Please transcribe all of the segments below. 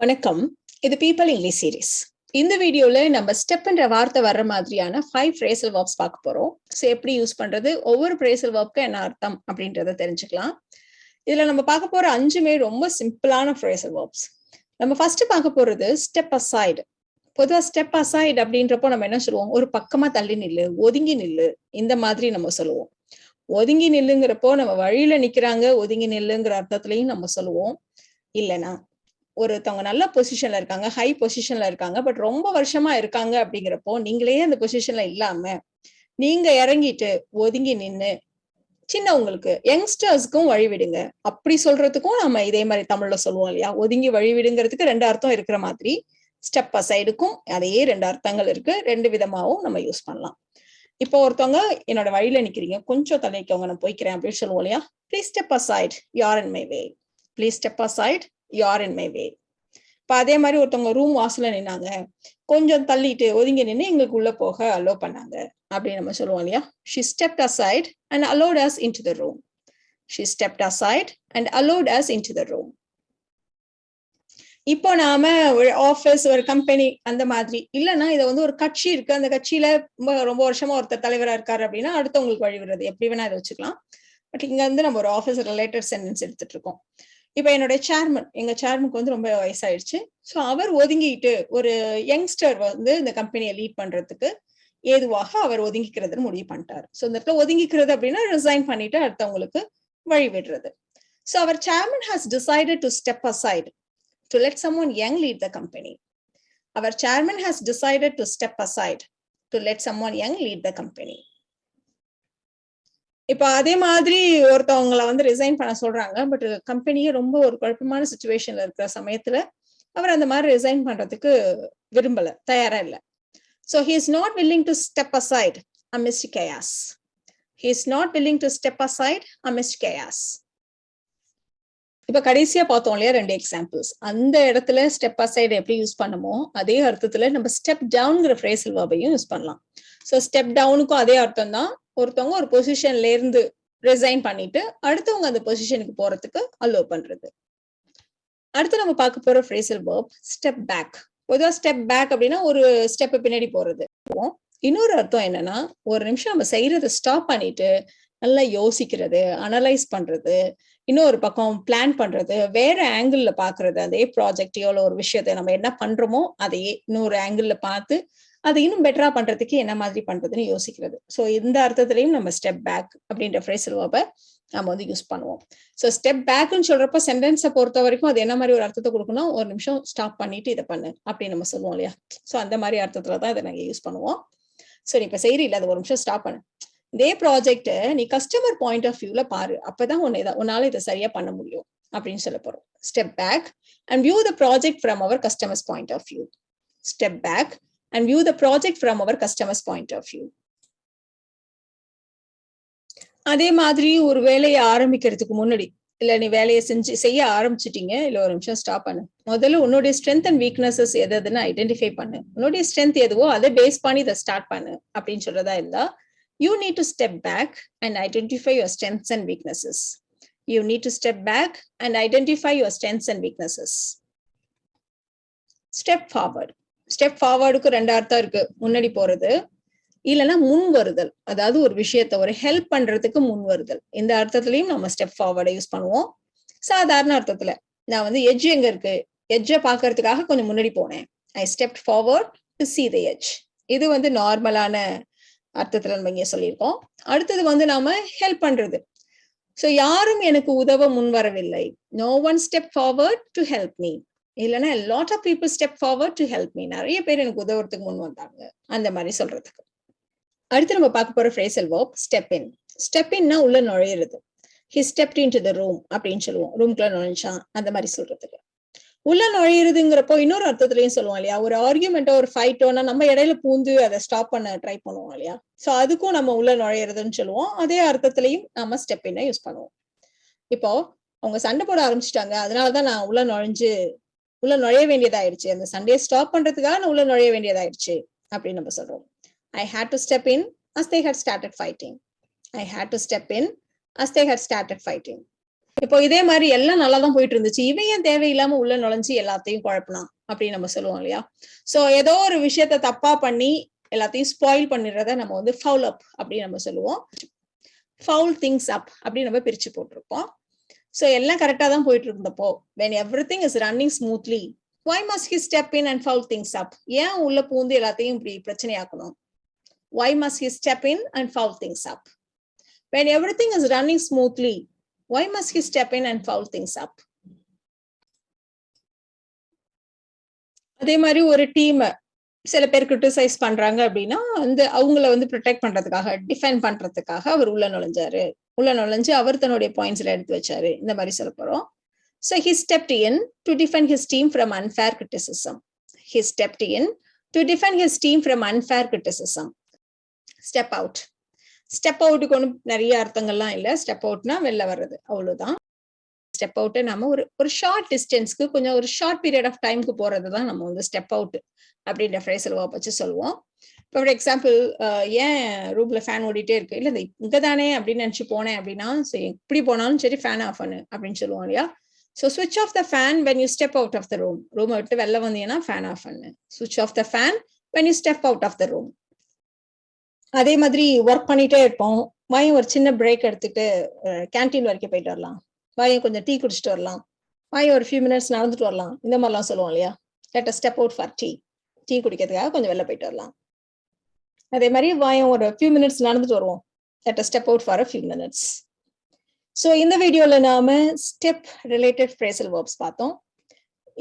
வணக்கம். இது people English series. இந்த வீடியோல நம்ம ஸ்டெப்ன்ற வார்த்தை வர்ற மாதிரியான 5 phrasal verbs பார்க்க போறோம். ஸோ எப்படி யூஸ் பண்றது, ஒவ்வொரு phrasal verbக்கு என்ன அர்த்தம் அப்படின்றத தெரிஞ்சுக்கலாம். இதுல நம்ம பார்க்க போற 5மே ரொம்ப சிம்பிளான phrasal verbs. நம்ம ஃபர்ஸ்ட் பார்க்க போறது ஸ்டெப் அசைடு. பொதுவா ஸ்டெப் அசைடு அப்படின்றப்போ நம்ம என்ன சொல்லுவோம், ஒரு பக்கமா தள்ளி நில்லு, ஒதுங்கி நில்லு, இந்த மாதிரி நம்ம சொல்லுவோம். ஒதுங்கி நில்லுங்கிறப்போ நம்ம வழியில நிக்கிறாங்க, ஒதுங்கி நில்லுங்கிற அர்த்தத்திலையும் நம்ம சொல்லுவோம். இல்லைன்னா ஒருத்தவங்க நல்ல பொசிஷன்ல இருக்காங்க, ஹை பொசிஷன்ல இருக்காங்க, பட் ரொம்ப வருஷமா இருக்காங்க அப்படிங்கிறப்போ நீங்களே அந்த பொசிஷன்ல இல்லாம நீங்க இறங்கிட்டு ஒதுங்கி நின்னு சின்னவங்களுக்கு யங்ஸ்டர்ஸ்க்கும் வழிவிடுங்க அப்படி சொல்றதுக்கும் நம்ம இதே மாதிரி தமிழ்ல சொல்லுவோம் இல்லையா. ஒதுங்கி வழிவிடுங்கிறதுக்கு 2 அர்த்தம் இருக்கிற மாதிரி ஸ்டெப் அசைடுக்கும் அதே 2 அர்த்தங்கள் இருக்கு. 2 விதமாவும் நம்ம யூஸ் பண்ணலாம். இப்போ ஒருத்தவங்க என்னோட வழியில நிக்கிறீங்க, கொஞ்சம் தள்ளிக்கோங்க, நான் போய்க்கிறேன் அப்படின்னு சொல்லுவோம் இல்லையா. Please step aside, you are in my way. Please step aside, you are in my way. இப்ப அதே மாதிரி ஒருத்தவங்க ரூம் வாசல்ல நின்னாங்க, கொஞ்சம் தள்ளிட்டு ஒதுங்கி நின்று எங்களுக்கு உள்ள போக அலோ பண்ணாங்க அப்படின்னு நம்ம சொல்லுவோம் இல்லையா. She stepped aside and allowed us into the room. She stepped aside and allowed us into the room. இப்போ நாம ஒரு ஆபீஸ், ஒரு கம்பெனி அந்த மாதிரி இல்லைன்னா இதை வந்து ஒரு கட்சி இருக்கு, அந்த கட்சியில ரொம்ப வருஷமா ஒருத்தர் தலைவரா இருக்காரு அப்படின்னா அடுத்தவங்களுக்கு வழிவிடுறது, எப்படி வேணா இதை வச்சுக்கலாம். பட் இங்க வந்து நம்ம ஒரு ஆபீஸ் ரிலேட்டட் சென்டென்ஸ் எடுத்துட்டு இருக்கோம். இப்ப என்னுடைய சேர்மன், எங்க சேர்மனுக்கு வந்து ரொம்ப வயசாயிடுச்சு. ஸோ அவர் ஒதுங்கிட்டு ஒரு யங்ஸ்டர் வந்து இந்த கம்பெனியை லீட் பண்றதுக்கு ஏதுவாக அவர் ஒதுங்கிக்கிறதுன்னு முடிவு பண்ணிட்டாரு. ஸோ இந்த இடத்துல ஒதுங்கிக்கிறது அப்படின்னா ரிசைன் பண்ணிட்டு அடுத்தவங்களுக்கு வழி விடுறது. So our chairman has decided to step aside to let someone young lead the company. Our chairman has decided to step aside to let someone young lead the company. இப்ப அதே மாதிரி ஒருத்தவங்களை வந்து ரிசைன் பண்ண சொல்றாங்க, பட் கம்பெனியே ரொம்ப ஒரு குழப்பமான சுச்சுவேஷன்ல இருக்கிற சமயத்துல அவர் அந்த மாதிரி ரிசைன் பண்றதுக்கு விரும்பல, தயாரா இல்ல. So he is not willing to step aside amidst chaos. He is not willing to step aside amidst chaos. இப்ப கடைசியா பார்த்தோம் இல்லையா 2 எக்ஸாம்பிள்ஸ். அந்த இடத்துல ஸ்டெப் அசைடு எப்படி யூஸ் பண்ணுமோ அதே அர்த்தத்துல நம்ம ஸ்டெப் டவுன்ங்கிற phrasal verbையும் யூஸ் பண்ணலாம். ஸோ ஸ்டெப் டவுனுக்கும் அதே அர்த்தம் தான். ஒருத்தவங்க ஒரு பொசிஷன்ல இருந்து ரிசைன் பண்ணிட்டு அடுத்தவங்க அந்த பொசிஷனுக்கு போறதுக்கு அலோ பண்றது. அடுத்து நம்ம பார்க்க போற phrasal verb ஸ்டெப் பேக். பொதுவா ஸ்டெப் பேக் அப்படின்னா ஒரு ஸ்டெப் பின்னாடி போறது. இன்னொரு அர்த்தம் என்னன்னா, ஒரு நிமிஷம் நம்ம செய்யறதை ஸ்டாப் பண்ணிட்டு நல்லா யோசிக்கிறது, அனலைஸ் பண்றது, இன்னொரு பக்கம் பிளான் பண்றது, வேற ஆங்கிள் பாக்குறது, அதே ப்ராஜெக்டையோ ஒரு விஷயத்தை நம்ம என்ன பண்றோமோ அதையே இன்னொரு ஆங்கிள் பார்த்து அதை இன்னும் பெட்டரா பண்றதுக்கு என்ன மாதிரி பண்றதுன்னு யோசிக்கிறது. ஸோ இந்த அர்த்தத்திலையும் நம்ம ஸ்டெப் பேக் அப்படின்ற phrasal verbை நம்ம வந்து யூஸ் பண்ணுவோம். ஸோ ஸ்டெப் பேக்னு சொல்றப்ப சென்டென்ஸை பொறுத்த வரைக்கும் அது என்ன மாதிரி ஒரு அர்த்தத்தை கொடுக்கணும், ஒரு நிமிஷம் ஸ்டாப் பண்ணிட்டு இதை பண்ணு அப்படின்னு நம்ம சொல்லுவோம் இல்லையா. ஸோ அந்த மாதிரி அர்த்தத்துல தான் இதை நாங்கள் யூஸ் பண்ணுவோம். ஸோ நீ இப்ப செய்யறீ இல்லை, அது ஒரு நிமிஷம் ஸ்டாப் பண்ணு, இதே ப்ராஜெக்ட் நீ கஸ்டமர் பாயிண்ட் ஆஃப் வியூல பாரு, அப்பதான் உன்னால இதை சரியா பண்ண முடியும் அப்படின்னு சொல்ல போறோம். Step back and view the project from our customers point of view. Step back and view the project from our customer's point of view. அதே மாதிரி ஒரு வேலையை ஆரம்பிக்கிறதுக்கு முன்னாடி, இல்ல நீ வேலையை செய்ய ஆரம்பிச்சிட்டீங்க, இல்ல ஒரு நிமிஷம் ஸ்டாப் பண்ணு, முதல்ல உன்னுடைய ஸ்ட்ரென்த் அண்ட் வீக்னஸஸ் எதுன்னு ஐடென்டிஃபை பண்ணு, உன்னுடைய ஸ்ட்ரென்த் எதுவோ அதை பேஸ் பண்ணி இதை ஸ்டார்ட் பண்ணு அப்படின்னு சொல்றதா இருந்தா you need to step back and identify your strengths and weaknesses. You need to step back and identify your strengths and weaknesses. Step forward. Step ஃபார்வர்டுக்கு 2 அர்த்தம் இருக்கு. முன்னாடி போறது, இல்லைன்னா முன் வருதல், அதாவது ஒரு விஷயத்த ஒரு ஹெல்ப் பண்றதுக்கு முன் வருதல். இந்த அர்த்தத்திலையும் நம்ம ஸ்டெப் ஃபார்வர்டை யூஸ் பண்ணுவோம். சாதாரண அர்த்தத்துல நான் வந்து எட்ஜ் எங்க இருக்கு, எட்ஜை பாக்குறதுக்காக கொஞ்சம் முன்னாடி போனேன், I stepped forward to see the edge. இது வந்து நார்மலான அர்த்தத்துல நம்ம இங்க சொல்லியிருக்கோம். அடுத்தது வந்து நாம ஹெல்ப் பண்றது. ஸோ யாரும் எனக்கு உதவ முன் வரவில்லை, no one stepped forward to help me. இல்லைன்னா a lot of people step forward to help me. நிறைய பேர் எனக்கு உதவுறதுக்கு முன் வந்தாங்க அந்த மாதிரி சொல்றதுக்கு. அடுத்து நம்ம பார்க்க போற phrasal verb step in. Step inனா உள்ள நுழையிறது. He stepped into the room அப்படின்னு சொல்லுவோம், ரூம்குள்ள நுழைஞ்சான் அந்த மாதிரி சொல்றதுக்கு. உள்ள நுழையிறதுங்கிறப்போ இன்னொரு அர்த்தத்திலையும் சொல்லுவோம் இல்லையா. ஒரு ஆர்கியூமெண்டோ ஒரு ஃபைட்டோனா நம்ம இடையில பூந்து அதை ஸ்டாப் பண்ண ட்ரை பண்ணுவோம் இல்லையா. ஸோ அதுக்கும் நம்ம உள்ள நுழையிறதுன்னு சொல்லுவோம். அதே அர்த்தத்திலையும் நம்ம ஸ்டெப் இன் யூஸ் பண்ணுவோம். இப்போ அவங்க சண்டை போட ஆரம்பிச்சிட்டாங்க, அதனாலதான் நான் உள்ள நுழைய வேண்டியதாயிடுச்சு, அந்த சண்டையை ஸ்டாப் பண்றதுக்காக நான் உள்ள நுழைய வேண்டியதாயிடுச்சு அப்படின்னு நம்ம சொல்றோம். I had to step in as they had started fighting. I had to step in as they had started fighting. இப்போ இதே மாதிரி எல்லாம் நல்லா தான் போயிட்டு இருந்துச்சு, இவன் ஏன் தேவையில்லாம உள்ள நுழைஞ்சு எல்லாத்தையும் குழப்பினான் அப்படின்னு நம்ம சொல்லுவோம் இல்லையா. சோ ஏதோ ஒரு விஷயத்த தப்பா பண்ணி எல்லாத்தையும் ஸ்பாயில் பண்ணிடுறத நம்ம வந்து ஃபவுல் அப் அப்படின்னு நம்ம சொல்லுவோம். ஃபவுல் திங்ஸ் அப் அப்படின்னு நம்ம பிரிச்சு போட்டிருப்போம். சோ எல்லாம் கரெக்டா தான் போயிட்டு இருந்தப்போ when everything is running smoothly, why must he step in and foul things up? ஏன் உள்ள பூந்து எல்லாத்தையும் இப்படி பிரச்சனையாக்கணும்? Why must he step in and foul things up? When everything is running smoothly, why must he step in and foul things up? அதே மாதிரி ஒரு team சில பேர் கிரிட்டிசைஸ் பண்றாங்க அப்படின்னா வந்து அவங்கள வந்து ப்ரொடெக்ட் பண்றதுக்காக, டிஃபெண்ட் பண்றதுக்காக அவர் உள்ள நுழைஞ்சாரு. உள்ள நுழைஞ்சு அவர் தன்னுடைய பாயிண்ட்ஸ்ல எடுத்து வச்சாரு, இந்த மாதிரி சொல்ல போறோம். So he stepped in to defend his team from unfair criticism. He stepped in to defend his team from unfair criticism. Step out. Step outக்கு ஒன்றும் நிறைய அர்த்தங்கள்லாம் இல்லை. ஸ்டெப் அவுட்னா வெளில வர்றது, அவ்வளவுதான். ஸ்டெப் அவுட் நம்ம ஒரு ஷார்ட் டிஸ்டன்ஸ்க்கு, கொஞ்சம் ஒரு ஷார்ட் பீரியட் ஆஃப் டைம்க்கு போறது தான் நம்ம வந்து ஸ்டெப் அவுட் அப்படின்ற ஃப்ரேசல் வெர்ப் வச்சு சொல்லுவோம். இப்போ ஃபார் எக்ஸாம்பிள், ஏன் ரூம்ல ஃபேன் ஓடிட்டே இருக்கு, இல்லை இந்த இங்கே தானே அப்படின்னு நினச்சி போனேன் அப்படின்னா, சரி எப்படி போனாலும் சரி ஃபேன் ஆஃப் பண்ணு அப்படின்னு சொல்லுவோம் இல்லையா. ஸோ ஸ்விட்ச் off the fan when you step out of the room. ரூமை விட்டு வெளில வந்தீங்கன்னா ஃபேன் ஆஃப் பண்ணு. ஸ்விட்ச் off the fan when you step out of the room. அதே மாதிரி ஒர்க் பண்ணிட்டே இருப்போம், வாயும் ஒரு சின்ன பிரேக் எடுத்துட்டு கேன்டீன் வரைக்கும் போயிட்டு வரலாம், வாயும் கொஞ்சம் டீ குடிச்சிட்டு வரலாம், வாயும் ஒரு ஃபியூ மினிட்ஸ் நடந்துட்டு வரலாம், இந்த மாதிரிலாம் சொல்லுவோம் இல்லையா. Let us step out for tea. Tea குடிக்கிறதுக்காக கொஞ்சம் வெளில போயிட்டு வரலாம். அதே மாதிரி வாயும் ஒரு ஃபியூ மினிட்ஸ் நடந்துட்டு வருவோம், let us step out for a few minutes. So இந்த வீடியோல நாம ஸ்டெப் ரிலேட்டட் ஃப்ரேசல் வெர்ப்ஸ் பார்த்தோம்.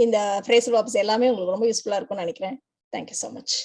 இந்த ஃப்ரேசல் வெர்ப்ஸ் எல்லாமே உங்களுக்கு ரொம்ப யூஸ்ஃபுல்லா இருக்கும்னு நினைக்கிறேன். Thank you so much.